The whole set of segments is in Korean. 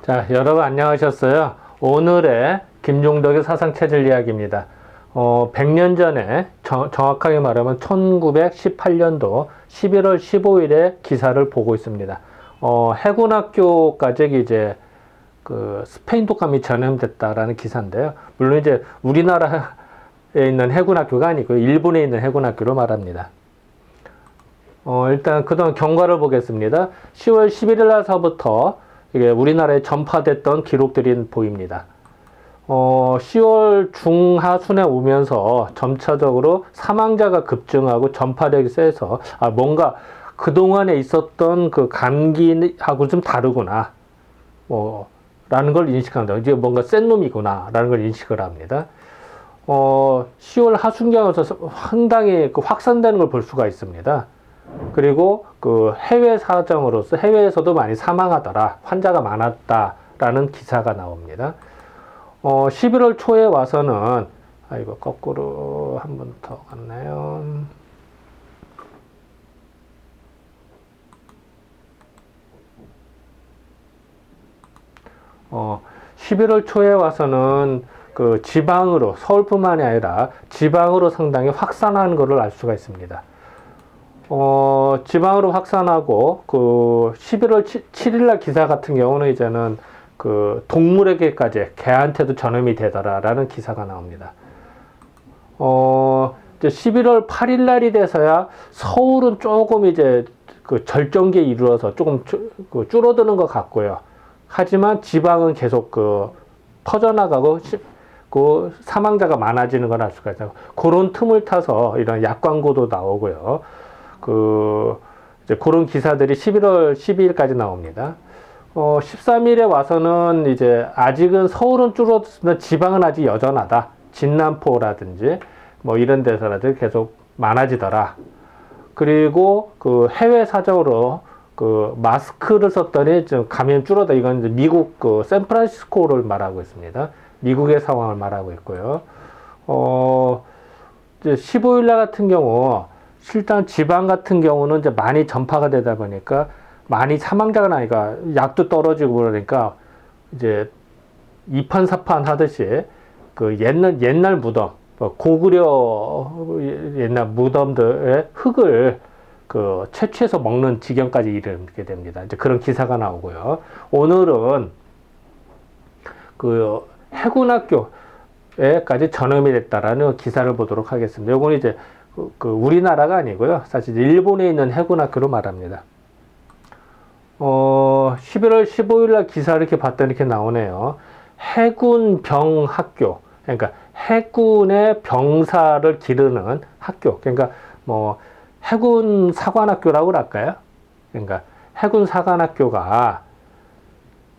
자, 여러분 안녕하셨어요? 오늘의 김종덕의 사상체질 이야기입니다. 100년 전에 정확하게 말하면 1918년도 11월 15일에 기사를 보고 있습니다. 해군학교까지 이제 그 스페인 독감이 전염됐다라는 기사인데요. 물론 이제 우리나라에 있는 해군학교가 아니고 일본에 있는 해군학교로 말합니다. 일단 그동안 경과를 보겠습니다. 10월 11일 날서부터 이게 우리나라에 전파됐던 기록들이 보입니다. 10월 중하순에 오면서 점차적으로 사망자가 급증하고 전파력이 세서 뭔가 그동안에 있었던 그 감기하고 좀 다르구나 라는 걸 인식한다. 이제 뭔가 센 놈이구나 라는 걸 인식을 합니다. 10월 하순경에서 상당히 그 확산되는 걸 볼 수가 있습니다. 그리고 그 해외 사정으로서 해외에서도 많이 사망하더라, 환자가 많았다라는 기사가 나옵니다. 11월 초에 와서는 이거 거꾸로 한 번 더 갔나요? 11월 초에 와서는 그 지방으로, 서울뿐만이 아니라 지방으로 상당히 확산하는 것을 알 수가 있습니다. 지방으로 확산하고, 그 11월 7일날 기사 같은 경우는 이제는 그 동물에게까지, 개한테도 전염이 되더라라는 기사가 나옵니다. 이제 11월 8일날이 돼서야 서울은 조금 이제 그 절정기에 이르러서 조금 줄어드는 것 같고요. 하지만 지방은 계속 그 퍼져나가고, 그 사망자가 많아지는 걸 알 수가 있어요. 그런 틈을 타서 이런 약 광고도 나오고요. 이제 그런 기사들이 11월 12일까지 나옵니다. 13일에 와서는 이제 아직은 서울은 줄어들었으나 지방은 아직 여전하다. 진남포라든지 뭐 이런 데서라도 계속 많아지더라. 그리고 그 해외 사정으로 그 마스크를 썼더니 좀 감염 줄어다. 이건 이제 미국 그 샌프란시스코를 말하고 있습니다. 미국의 상황을 말하고 있고요. 이제 15일날 같은 경우 실단 지방 같은 경우는 이제 많이 전파가 되다 보니까 많이 사망자가 나니까 약도 떨어지고 그러니까 이제 이판사판 하듯이 그 옛날 무덤, 고구려 옛날 무덤들의 흙을 그 채취해서 먹는 지경까지 이르게 됩니다. 이제 그런 기사가 나오고요. 오늘은 그 해군학교에까지 전염이 됐다라는 기사를 보도록 하겠습니다. 이건 이제 그 우리나라가 아니고요. 사실 일본에 있는 해군학교로 말합니다. 11월 15일 날 기사를 이렇게 봤더니 이렇게 나오네요. 해군병학교. 그러니까 해군의 병사를 기르는 학교. 그러니까 뭐 해군 사관학교라고 할까요? 그러니까 해군 사관학교가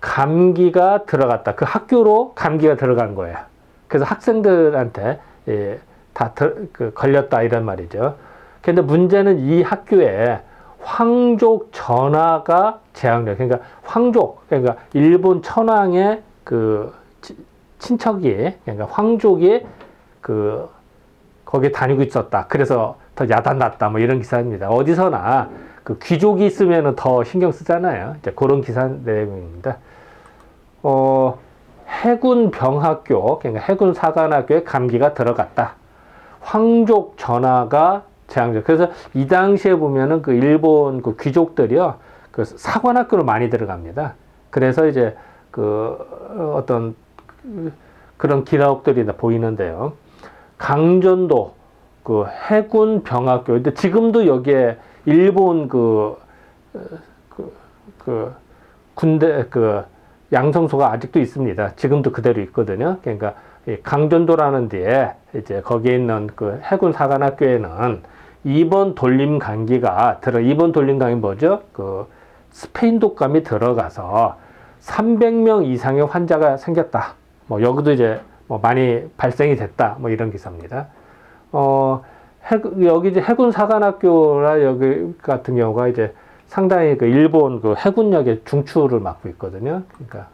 감기가 들어갔다. 그 학교로 감기가 들어간 거예요. 그래서 학생들한테 걸렸다 이런 말이죠. 근데 문제는 이 학교에 황족 전하가 재학력, 그러니까 황족, 그러니까 일본 천황의 그 친척이, 그러니까 황족이 거기 다니고 있었다. 그래서 더 야단났다. 뭐 이런 기사입니다. 어디서나 그 귀족이 있으면 더 신경 쓰잖아요. 이제 그런 기사 내용입니다. 해군 병학교, 그러니까 해군 사관학교에 감기가 들어갔다. 황족 전하가 재앙적. 그래서 이 당시에 보면은 그 일본 그 귀족들이요, 그 사관학교로 많이 들어갑니다. 그래서 이제 그 어떤 그런 기록들이 보이는데요. 강전도 그 해군 병학교. 근데 지금도 여기에 일본 군대 양성소가 아직도 있습니다. 지금도 그대로 있거든요. 그러니까 강전도라는 데에 이제 거기에 있는 그 해군 사관학교에는 이번 돌림 감기가 이번 돌림 감기 뭐죠? 그 스페인 독감이 들어가서 300명 이상의 환자가 생겼다. 뭐 여기도 이제 뭐 많이 발생이 됐다. 뭐 이런 기사입니다. 여기 이제 해군 사관학교라 여기 같은 경우가 이제 상당히 그 일본 그 해군력의 중추를 맡고 있거든요. 그러니까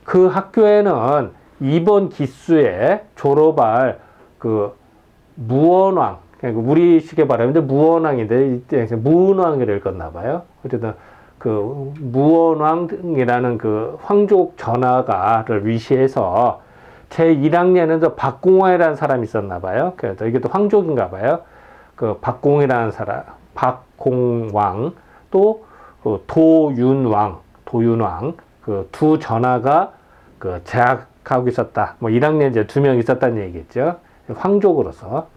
그 학교에는 이번 기수에 졸업할 그 무원왕, 그러니까 우리식의 말하면 무원왕인데 이때 무은왕이라 읽었나 봐요. 어쨌든 그 무원왕이라는 그 황족 전하가를 위시해서 제1학년에도 박공화이라는 사람이 있었나 봐요. 그래서 이게 또 황족인가 봐요. 그 박공이라는 사람, 박공왕, 또 그 도윤왕 그 두 전하가 그 재학하고 있었다. 뭐 1학년 이제 2명 있었다는 얘기겠죠. 황족으로서.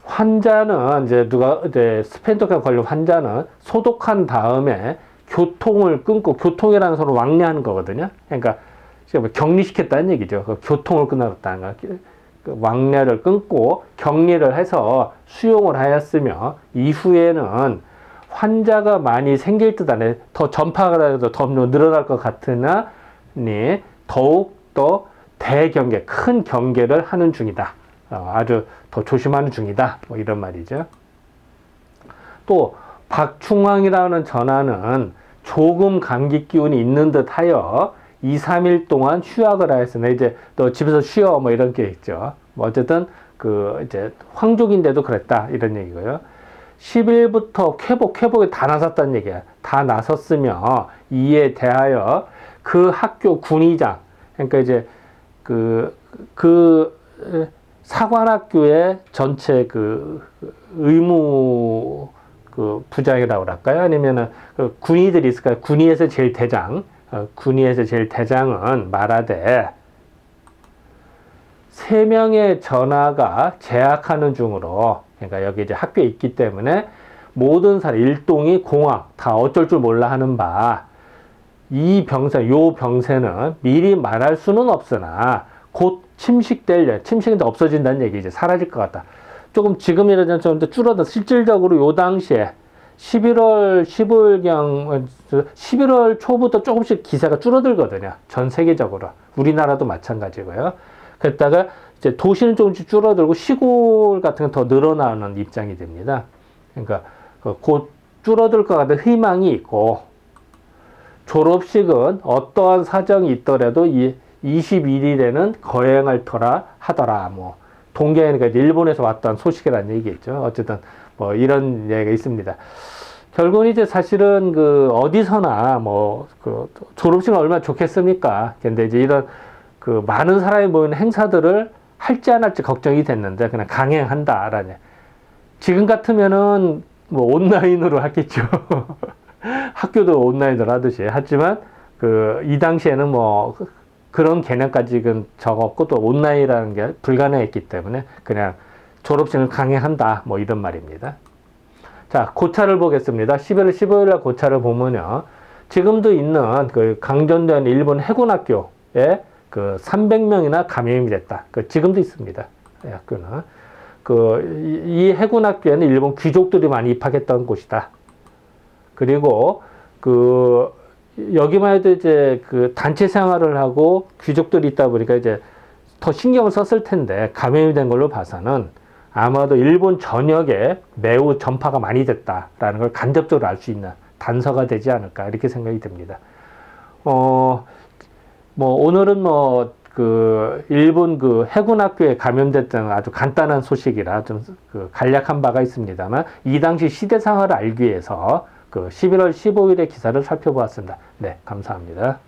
환자는 이제 이제 스펜토카 걸린 환자는 소독한 다음에 교통을 끊고, 교통이라는 서로 왕래하는 거거든요. 그러니까 격리시켰다는 얘기죠. 그 교통을 끊었다는 거. 그 왕래를 끊고 격리를 해서 수용을 하였으며, 이후에는 환자가 많이 생길 듯 하네. 더 전파가 더 늘어날 것 같으나 더욱 더 대경계, 큰 경계를 하는 중이다. 아주 더 조심하는 중이다. 뭐 이런 말이죠. 또 박충왕이라는 전하는 조금 감기 기운이 있는 듯 하여 2, 3일 동안 휴학을 하였으나, 이제 너 집에서 쉬어 뭐 이런 게 있죠. 뭐 어쨌든 그 이제 황족인데도 그랬다 이런 얘기고요. 10일부터 쾌복이 다 나섰다는 얘기야. 다 나섰으며, 이에 대하여 그 학교 군의장, 그러니까 이제 그 사관학교의 전체 그 의무 그 부장이라고 할까요? 아니면은 그 군의들이 있을까요? 군의에서 제일 대장, 군의에서 제일 대장은 말하되 3명의 전하가 재학하는 중으로, 그러니까 여기 이제 학교에 있기 때문에 모든 사람 일동이 공학 다 어쩔 줄 몰라 하는 바, 이 병세, 요 병세는 미리 말할 수는 없으나 곧 침식인데 없어진다는 얘기, 이제 사라질 것 같다. 조금 지금이라도 좀 줄어든, 실질적으로 요 당시에 11월 15일경, 11월 초부터 조금씩 기세가 줄어들거든요. 전 세계적으로. 우리나라도 마찬가지고요. 그랬다가 이제 도시는 조금씩 줄어들고 시골 같은 건 더 늘어나는 입장이 됩니다. 그러니까 곧 줄어들 것 같은 희망이 있고, 졸업식은 어떠한 사정이 있더라도 21일에는 거행할 터라 하더라. 뭐 동계니까 일본에서 왔던 소식이라는 얘기겠죠. 어쨌든 뭐 이런 얘기가 있습니다. 결국은 이제 사실은 그 어디서나 뭐 그 졸업식은 얼마나 좋겠습니까? 근데 이제 이런 그 많은 사람이 모이는 행사들을 할지 안 할지 걱정이 됐는데 그냥 강행한다라는. 지금 같으면은 뭐 온라인으로 하겠죠. 학교도 온라인으로 하듯이. 하지만 그 이 당시에는 뭐 그런 개념까지는 적었고, 또 온라인이라는 게 불가능했기 때문에 그냥 졸업식을 강행한다. 뭐 이런 말입니다. 자, 고차를 보겠습니다. 11월 15일날 고차를 보면요. 지금도 있는 그 강전된 일본 해군학교에 그 300명이나 감염이 됐다. 그 지금도 있습니다. 이 학교는. 이 해군학교에는 일본 귀족들이 많이 입학했던 곳이다. 그리고 여기만 해도 이제 그 단체 생활을 하고 귀족들이 있다 보니까 이제 더 신경을 썼을 텐데, 감염이 된 걸로 봐서는 아마도 일본 전역에 매우 전파가 많이 됐다라는 걸 간접적으로 알 수 있는 단서가 되지 않을까, 이렇게 생각이 듭니다. 뭐 오늘은 뭐 그 일본 그 해군학교에 감염됐다는 아주 간단한 소식이라 좀 그 간략한 바가 있습니다만, 이 당시 시대 상황을 알기 위해서 그 11월 15일의 기사를 살펴보았습니다. 네, 감사합니다.